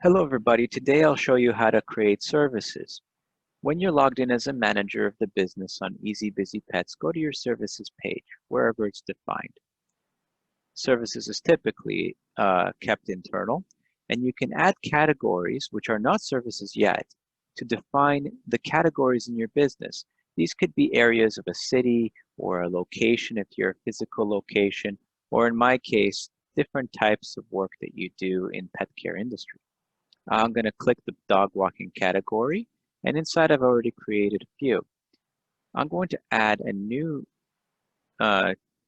Hello everybody, today I'll show you how to create services. When you're logged in as a manager of the business on Easy Busy Pets, go to your services page, wherever it's defined. Services is typically kept internal, and you can add categories, which are not services yet, to define the categories in your business. These could be areas of a city or a location if you're a physical location, or in my case, different types of work that you do in pet care industry. I'm going to click the dog walking category, and inside I've already created a few. I'm going to add a new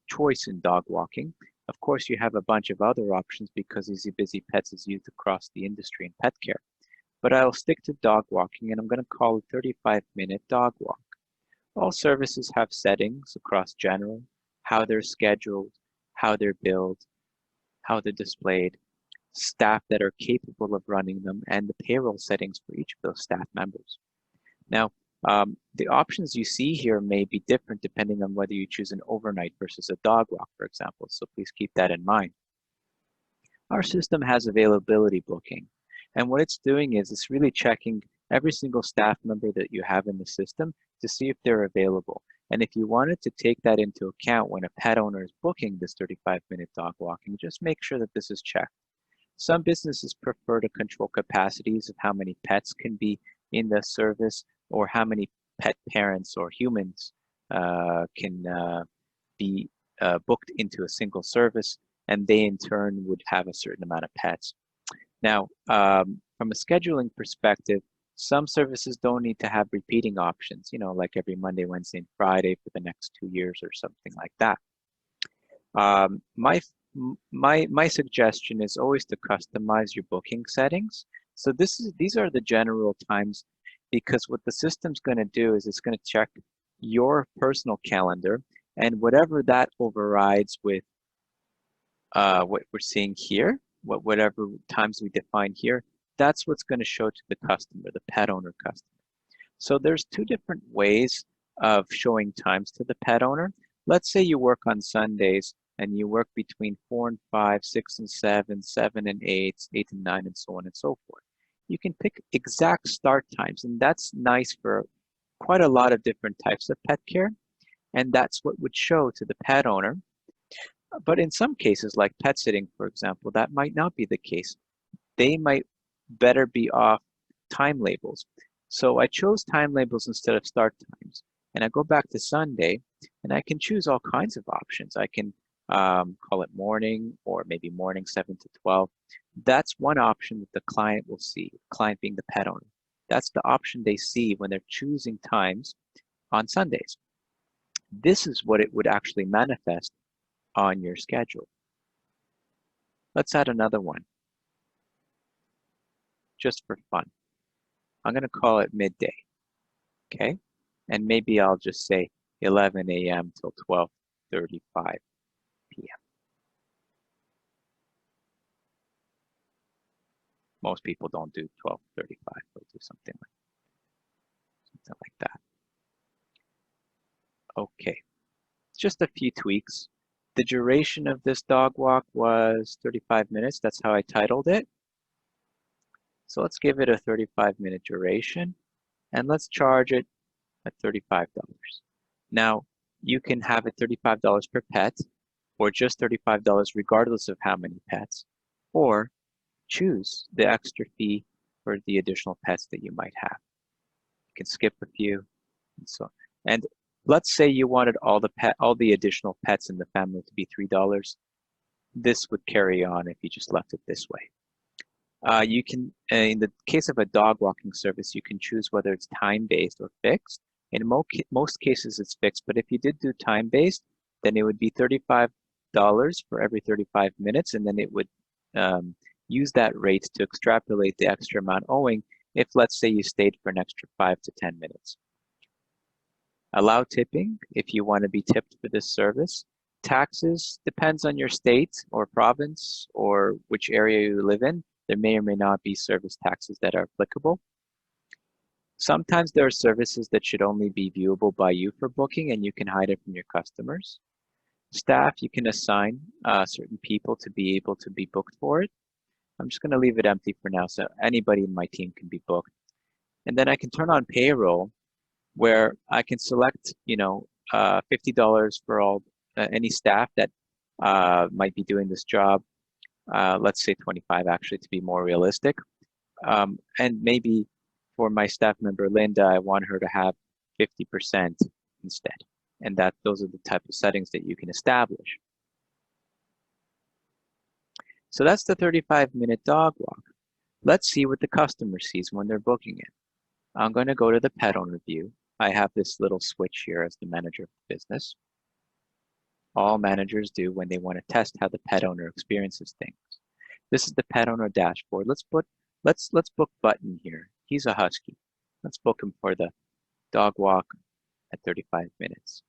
choice in dog walking. Of course, you have a bunch of other options because Easy Busy Pets is used across the industry in pet care. But I'll stick to dog walking, and I'm going to call it 35-minute dog walk. All services have settings across general, how they're scheduled, how they're billed, how they're displayed, staff that are capable of running them, and the payroll settings for each of those staff members. Now, the options you see here may be different depending on whether you choose an overnight versus a dog walk, for example, so please keep that in mind. Our system has availability booking, and what it's doing is it's really checking every single staff member that you have in the system to see if they're available. And if you wanted to take that into account when a pet owner is booking this 35-minute dog walking, just make sure that this is checked. Some businesses prefer to control capacities of how many pets can be in the service or how many pet parents or humans can be booked into a single service, and they in turn would have a certain amount of pets. Now, from a scheduling perspective, some services don't need to have repeating options, like every Monday, Wednesday, and Friday for the next 2 years or something like that. My suggestion is always to customize your booking settings. So these are the general times, because what the system's going to do is it's going to check your personal calendar, and whatever that overrides with what we're seeing here, whatever times we define here, that's what's going to show to the customer, the pet owner customer. So there's two different ways of showing times to the pet owner. Let's say you work on Sundays and you work between 4 and 5, 6 and 7, 7 and 8, 8 and 9, and so on and so forth. You can pick exact start times, and that's nice for quite a lot of different types of pet care, and that's what would show to the pet owner. But in some cases, like pet sitting, for example, that might not be the case. They might better be off time labels. So I chose time labels instead of start times, and I go back to Sunday, and I can choose all kinds of options. I can call it morning, or maybe morning 7 to 12. That's one option that the client will see, client being the pet owner. That's the option they see when they're choosing times on Sundays. This is what it would actually manifest on your schedule. Let's add another one, just for fun. I'm going to call it midday, okay? And maybe I'll just say 11 a.m. till 12:35 p.m. Most people don't do 12:35, they'll do something like that. Okay, just a few tweaks. The duration of this dog walk was 35 minutes. That's how I titled it. So let's give it a 35-minute duration, and let's charge it at $35. Now, you can have it $35 per pet, or just $35 regardless of how many pets, or choose the extra fee for the additional pets that you might have. You can skip a few, and so on. And let's say you wanted all the additional pets in the family to be $3. This would carry on if you just left it this way. You can, in the case of a dog walking service, you can choose whether it's time-based or fixed. In most cases, it's fixed, but if you did do time-based, then it would be $35 for every 35 minutes, and then it would use that rate to extrapolate the extra amount owing if, let's say, you stayed for an extra 5 to 10 minutes. Allow tipping if you want to be tipped for this service. Taxes depends on your state or province or which area you live in. There may or may not be service taxes that are applicable. Sometimes there are services that should only be viewable by you for booking, and you can hide it from your customers. Staff, you can assign certain people to be able to be booked for it. I'm just going to leave it empty for now so anybody in my team can be booked. And then I can turn on payroll where I can select, $50 for all any staff that might be doing this job. Let's say 25 actually to be more realistic. And maybe for my staff member, Linda, I want her to have 50% instead. And those are the type of settings that you can establish. So that's the 35-minute dog walk. Let's see what the customer sees when they're booking it. I'm going to go to the pet owner view. I have this little switch here as the manager of the business. All managers do when they want to test how the pet owner experiences things. This is the pet owner dashboard. Let's book Button here. He's a husky. Let's book him for the dog walk at 35 minutes.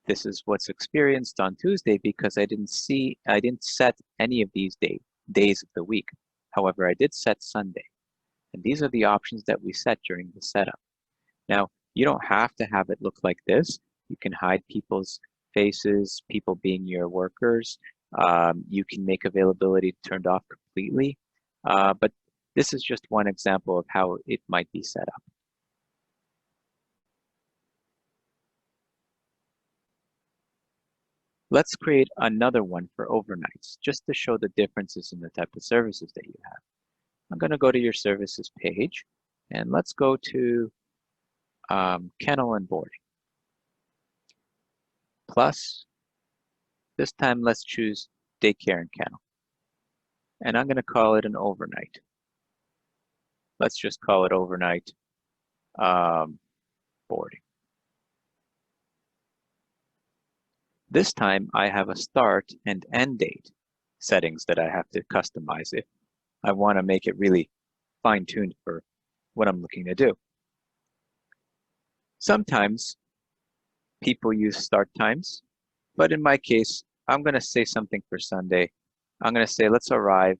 This is what's experienced on Tuesday because I didn't set any of these days of the week. However, I did set Sunday. And these are the options that we set during the setup. Now, you don't have to have it look like this. You can hide people's faces, people being your workers. You can make availability turned off completely. But this is just one example of how it might be set up. Let's create another one for overnights, just to show the differences in the type of services that you have. I'm going to go to your services page, and let's go to kennel and boarding. Plus, this time let's choose daycare and kennel. And I'm going to call it an overnight. Let's just call it overnight boarding. This time I have a start and end date settings that I have to customize if I want to make it really fine-tuned for what I'm looking to do. Sometimes people use start times, but in my case, I'm going to say something for Sunday. I'm going to say let's arrive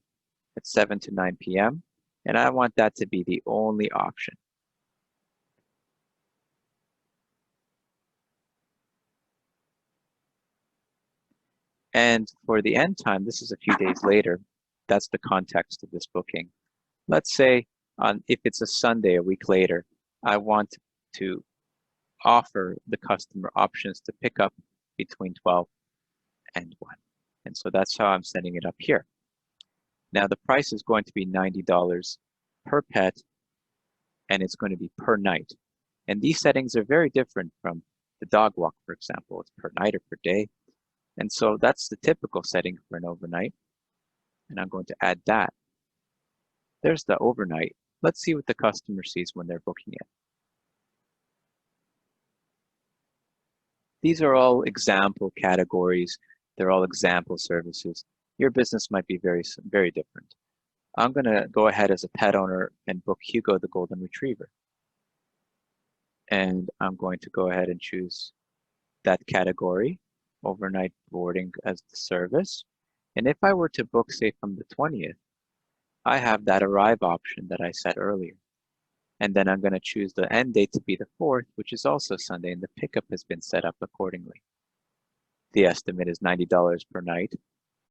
at 7 to 9 p.m. and I want that to be the only option. And for the end time, this is a few days later. That's the context of this booking. Let's say if it's a Sunday a week later, I want to offer the customer options to pick up between 12 and 1. And so that's how I'm setting it up here. Now the price is going to be $90 per pet, and it's going to be per night. And these settings are very different from the dog walk, for example. It's per night or per day. And so that's the typical setting for an overnight. And I'm going to add that. There's the overnight. Let's see what the customer sees when they're booking it. These are all example categories. They're all example services. Your business might be very, very different. I'm going to go ahead as a pet owner and book Hugo the Golden Retriever. And I'm going to go ahead and choose that category, overnight boarding as the service. And if I were to book, say, from the 20th, I have that arrive option that I set earlier. And then I'm going to choose the end date to be the 4th, which is also Sunday, and the pickup has been set up accordingly. The estimate is $90 per night,